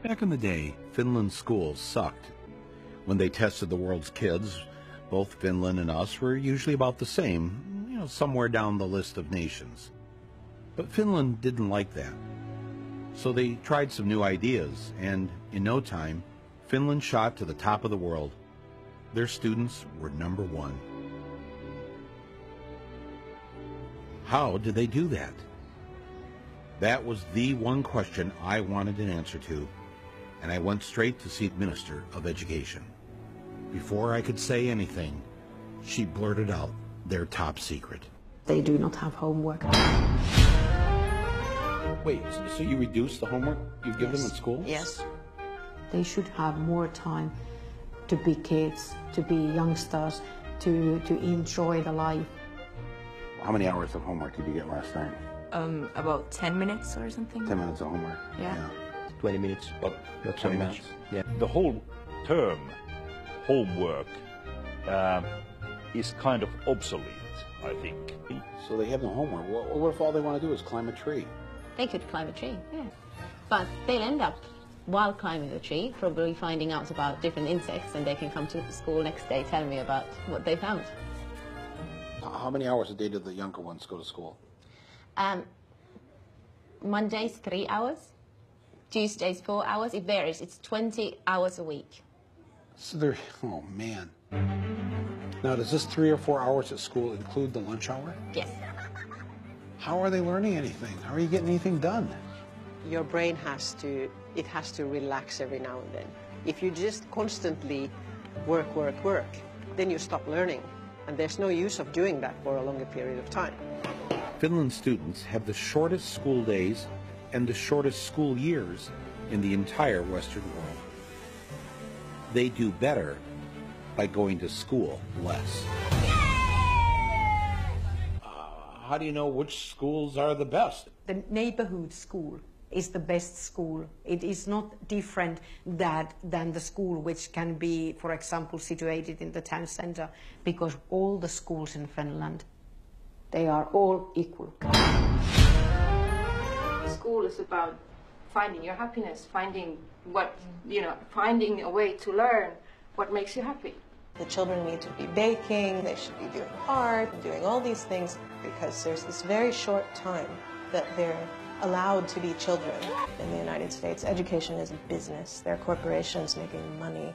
Back in the day, Finland's schools sucked. When they tested the world's kids, both Finland and us were usually about the same, somewhere down the list of nations. But Finland didn't like that. So they tried some new ideas, and in no time, Finland shot to the top of the world. Their students were #1. How did they do that? That was the one question I wanted an answer to, and I went straight to see the Minister of Education. Before I could say anything, she blurted out their top secret. They do not have homework. Wait, so you reduce the homework you give them in school? Yes. They should have more time to be kids, to be youngsters, to enjoy the life. How many hours of homework did you get last time? About 10 minutes or something. 10 minutes of homework? Yeah. 20 minutes. About 20 minutes? Yeah. The whole term, homework, is kind of obsolete, I think. So they have no homework. What if all they want to do is climb a tree? They could climb a tree, yeah. But they'll end up, while climbing the tree, probably finding out about different insects, and they can come to school next day telling me about what they found. How many hours a day do the younger ones go to school? Mondays, 3 hours. Tuesdays, 4 hours. It varies. It's 20 hours a week. So they're, oh man. Now, does this 3 or 4 hours at school include the lunch hour? Yes. How are they learning anything? How are you getting anything done? Your brain has to relax every now and then. If you just constantly work, then you stop learning. And there's no use of doing that for a longer period of time. Finland students have the shortest school days and the shortest school years in the entire Western world. They do better by going to school less. How do you know which schools are the best? The neighborhood school is the best school. It is not different than the school which can be, for example, situated in the town center, because all the schools in Finland, they are all equal. School is about finding your happiness, finding finding a way to learn what makes you happy. The children need to be baking, they should be doing art, doing all these things, because there's this very short time that they're allowed to be children. In the United States, education is a business. There are corporations making money.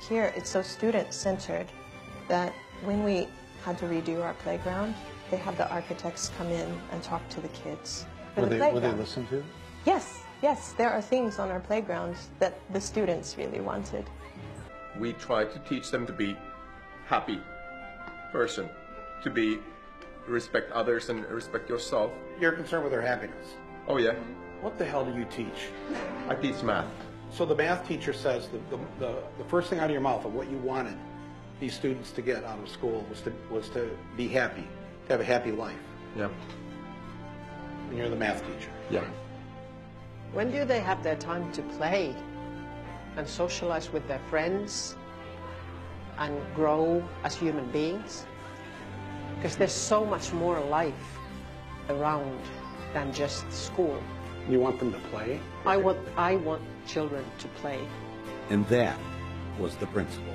Here, it's so student-centered that when we had to redo our playground, they had the architects come in and talk to the kids. Were they listened to? Yes, there are things on our playgrounds that the students really wanted. We try to teach them to be happy person, to respect others and respect yourself. You're concerned with their happiness? Oh yeah. What the hell do you teach? I teach math. So the math teacher says the first thing out of your mouth of what you wanted these students to get out of school was to be happy, to have a happy life. Yeah. And you're the math teacher. Yeah. When do they have their time to play and socialize with their friends and grow as human beings? Because there's so much more life around than just school. You want them to play? I want children to play. And that was the principle.